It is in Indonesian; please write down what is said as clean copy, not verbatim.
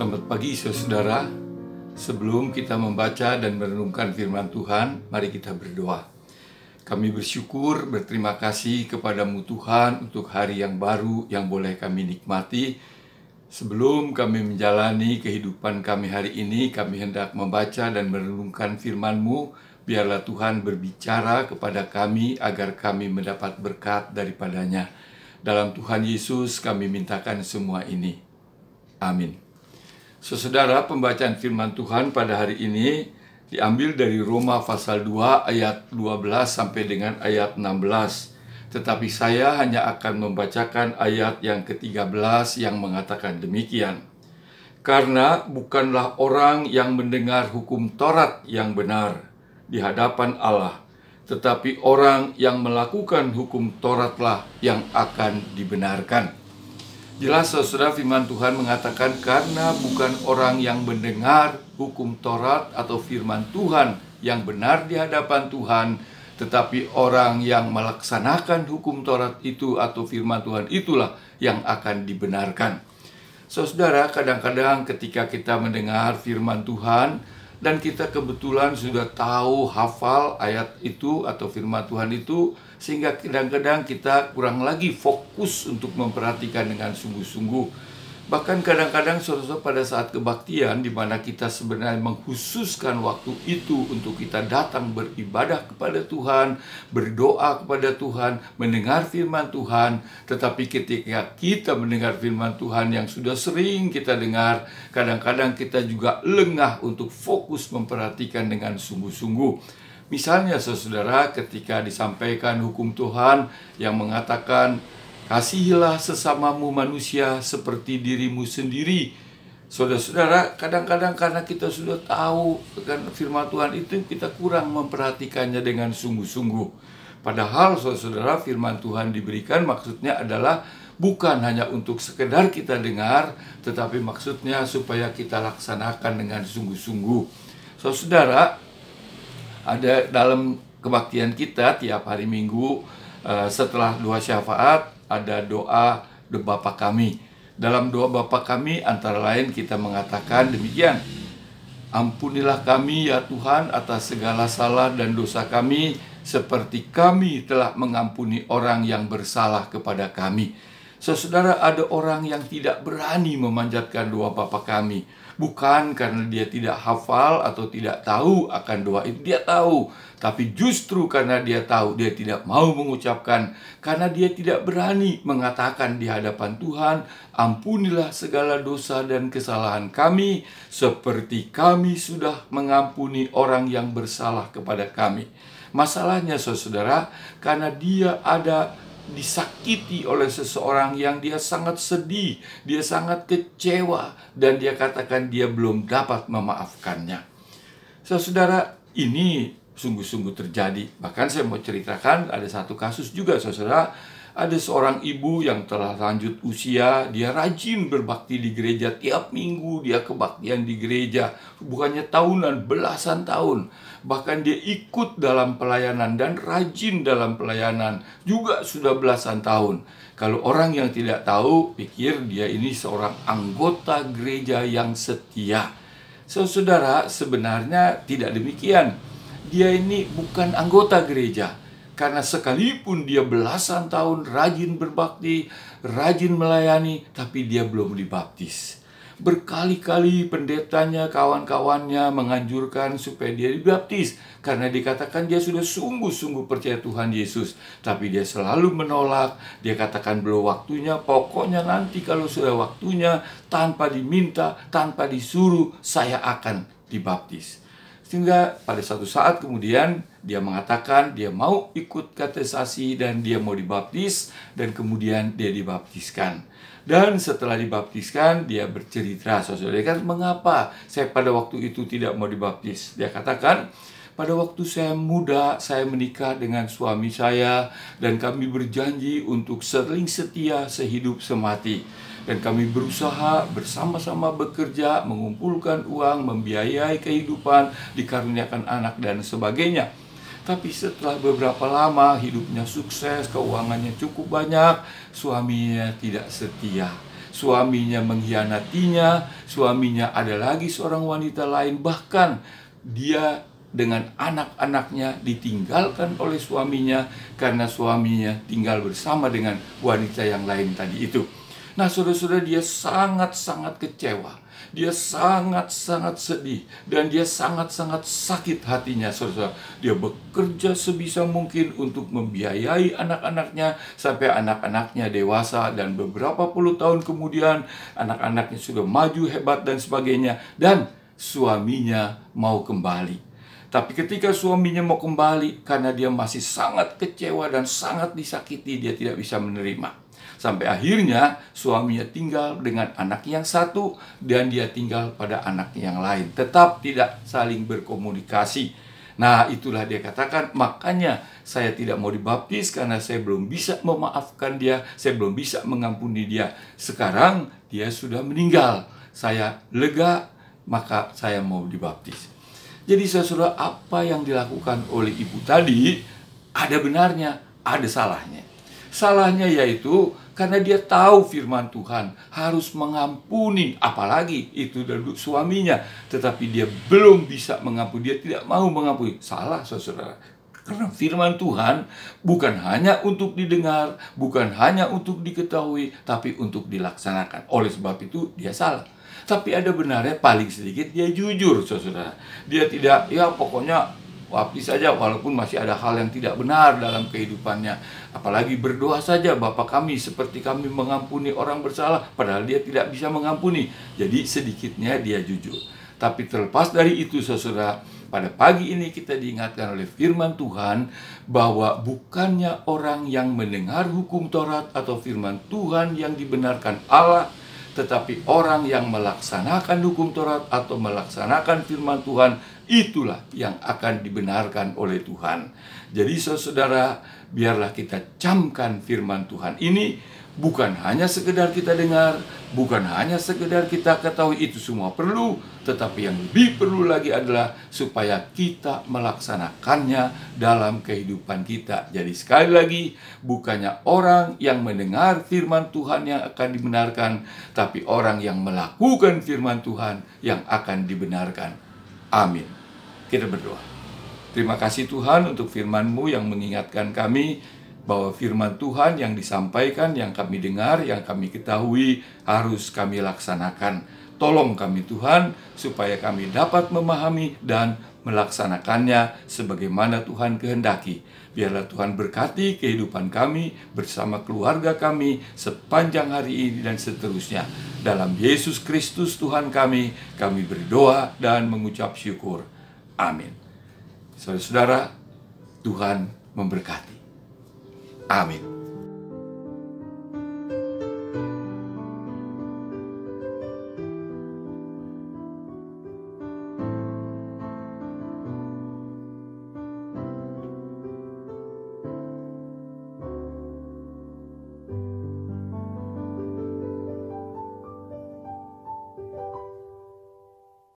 Selamat pagi saudara. Sebelum kita membaca dan merenungkan firman Tuhan, mari kita berdoa. Kami bersyukur, berterima kasih kepadamu Tuhan untuk hari yang baru yang boleh kami nikmati. Sebelum kami menjalani kehidupan kami hari ini, kami hendak membaca dan merenungkan firman-Mu. Biarlah Tuhan berbicara kepada kami agar kami mendapat berkat daripadanya. Dalam Tuhan Yesus kami mintakan semua ini. Amin. Saudara, pembacaan firman Tuhan pada hari ini diambil dari Roma pasal 2 ayat 12 sampai dengan ayat 16. Tetapi saya hanya akan membacakan ayat yang ke-13 yang mengatakan demikian. Karena bukanlah orang yang mendengar hukum Taurat yang benar di hadapan Allah, tetapi orang yang melakukan hukum Tauratlah yang akan dibenarkan. Jelas saudara, firman Tuhan mengatakan karena bukan orang yang mendengar hukum Taurat atau firman Tuhan yang benar di hadapan Tuhan, tetapi orang yang melaksanakan hukum Taurat itu atau firman Tuhan itulah yang akan dibenarkan. Saudara, kadang-kadang ketika kita mendengar firman Tuhan dan kita kebetulan sudah tahu hafal ayat itu atau firman Tuhan itu, sehingga kadang-kadang kita kurang lagi fokus untuk memperhatikan dengan sungguh-sungguh. Bahkan kadang-kadang saudara, pada saat kebaktian di mana kita sebenarnya mengkhususkan waktu itu untuk kita datang beribadah kepada Tuhan, berdoa kepada Tuhan, mendengar firman Tuhan, tetapi ketika kita mendengar firman Tuhan yang sudah sering kita dengar, kadang-kadang kita juga lengah untuk fokus memperhatikan dengan sungguh-sungguh. Misalnya saudara, ketika disampaikan hukum Tuhan yang mengatakan kasihilah sesamamu manusia seperti dirimu sendiri. Saudara-saudara, kadang-kadang karena kita sudah tahu kan firman Tuhan itu, kita kurang memperhatikannya dengan sungguh-sungguh. Padahal saudara, firman Tuhan diberikan maksudnya adalah bukan hanya untuk sekedar kita dengar, tetapi maksudnya supaya kita laksanakan dengan sungguh-sungguh. Saudara, ada dalam kebaktian kita tiap hari Minggu, setelah doa syafaat ada doa Bapa Kami. Dalam doa Bapa Kami antara lain kita mengatakan demikian: ampunilah kami ya Tuhan atas segala salah dan dosa kami, seperti kami telah mengampuni orang yang bersalah kepada kami. Saudara, ada orang yang tidak berani memanjatkan doa Bapa Kami. Bukan karena dia tidak hafal atau tidak tahu akan doa itu, dia tahu. Tapi justru karena dia tahu, dia tidak mau mengucapkan. Karena dia tidak berani mengatakan di hadapan Tuhan, ampunilah segala dosa dan kesalahan kami, seperti kami sudah mengampuni orang yang bersalah kepada kami. Masalahnya saudara, karena dia ada disakiti oleh seseorang yang dia sangat sedih, dia sangat kecewa, dan dia katakan dia belum dapat memaafkannya. Saudara, ini sungguh-sungguh terjadi. Bahkan saya mau ceritakan ada satu kasus juga saudara. Ada seorang ibu yang telah lanjut usia, dia rajin berbakti di gereja, tiap minggu dia kebaktian di gereja, bukannya tahunan, belasan tahun. Bahkan dia ikut dalam pelayanan dan rajin dalam pelayanan, juga sudah belasan tahun. Kalau orang yang tidak tahu, pikir dia ini seorang anggota gereja yang setia. Saudara, sebenarnya tidak demikian. Dia ini bukan anggota gereja. Karena sekalipun dia belasan tahun rajin berbakti, rajin melayani, tapi dia belum dibaptis. Berkali-kali pendetanya, kawan-kawannya menganjurkan supaya dia dibaptis. Karena dikatakan dia sudah sungguh-sungguh percaya Tuhan Yesus. Tapi dia selalu menolak, dia katakan belum waktunya, pokoknya nanti kalau sudah waktunya, tanpa diminta, tanpa disuruh, saya akan dibaptis. Sehingga pada suatu saat kemudian dia mengatakan dia mau ikut katekisasi dan dia mau dibaptis, dan kemudian dia dibaptiskan. Dan setelah dibaptiskan dia bercerita, saudara, kan mengapa saya pada waktu itu tidak mau dibaptis. Dia katakan, pada waktu saya muda, saya menikah dengan suami saya dan kami berjanji untuk saling setia sehidup semati. Dan kami berusaha bersama-sama bekerja, mengumpulkan uang, membiayai kehidupan, dikaruniakan anak dan sebagainya. Tapi setelah beberapa lama hidupnya sukses, keuangannya cukup banyak, suaminya tidak setia. suaminya mengkhianatinya, suaminya ada lagi seorang wanita lain, bahkan dia dengan anak-anaknya ditinggalkan oleh suaminya karena suaminya tinggal bersama dengan wanita yang lain tadi itu. Nah, saudara-saudara, dia sangat-sangat kecewa. Dia sangat-sangat sedih dan dia sangat-sangat sakit hatinya, saudara. Dia bekerja sebisa mungkin untuk membiayai anak-anaknya sampai anak-anaknya dewasa, dan beberapa puluh tahun kemudian anak-anaknya sudah maju hebat dan sebagainya, dan suaminya mau kembali. Tapi ketika suaminya mau kembali, karena dia masih sangat kecewa dan sangat disakiti, dia tidak bisa menerima. Sampai akhirnya suaminya tinggal dengan anak yang satu dan dia tinggal pada anak yang lain. Tetap tidak saling berkomunikasi. Nah, itulah dia katakan, makanya saya tidak mau dibaptis karena saya belum bisa memaafkan dia, saya belum bisa mengampuni dia. Sekarang dia sudah meninggal, saya lega, maka saya mau dibaptis. Jadi saudara, apa yang dilakukan oleh ibu tadi ada benarnya, ada salahnya. Salahnya yaitu karena dia tahu firman Tuhan harus mengampuni, apalagi itu dari suaminya, tetapi dia belum bisa mengampuni, dia tidak mau mengampuni. Salah, saudara. Karena firman Tuhan bukan hanya untuk didengar, bukan hanya untuk diketahui, tapi untuk dilaksanakan. Oleh sebab itu dia salah. Tapi ada benarnya, paling sedikit dia jujur, saudara. Dia tidak, ya pokoknya baptis saja walaupun masih ada hal yang tidak benar dalam kehidupannya. Apalagi berdoa saja, Bapa kami seperti kami mengampuni orang bersalah, padahal dia tidak bisa mengampuni. Jadi sedikitnya dia jujur. Tapi terlepas dari itu, saudara, pada pagi ini kita diingatkan oleh firman Tuhan bahwa bukannya orang yang mendengar hukum Taurat atau firman Tuhan yang dibenarkan Allah, tetapi orang yang melaksanakan hukum Taurat atau melaksanakan firman Tuhan, itulah yang akan dibenarkan oleh Tuhan. Jadi saudara, biarlah kita camkan firman Tuhan ini, bukan hanya sekedar kita dengar, bukan hanya sekedar kita ketahui, itu semua perlu, tetapi yang lebih perlu lagi adalah supaya kita melaksanakannya dalam kehidupan kita. Jadi sekali lagi, bukannya orang yang mendengar firman Tuhan yang akan dibenarkan, tapi orang yang melakukan firman Tuhan yang akan dibenarkan. Amin. Kita berdoa. Terima kasih Tuhan untuk firman-Mu yang mengingatkan kami bahwa firman Tuhan yang disampaikan, yang kami dengar, yang kami ketahui harus kami laksanakan. Tolong kami Tuhan supaya kami dapat memahami dan melaksanakannya sebagaimana Tuhan kehendaki. Biarlah Tuhan berkati kehidupan kami bersama keluarga kami sepanjang hari ini dan seterusnya. Dalam Yesus Kristus Tuhan kami berdoa dan mengucap syukur. Amin. Saudara-saudara, Tuhan memberkati. Amin.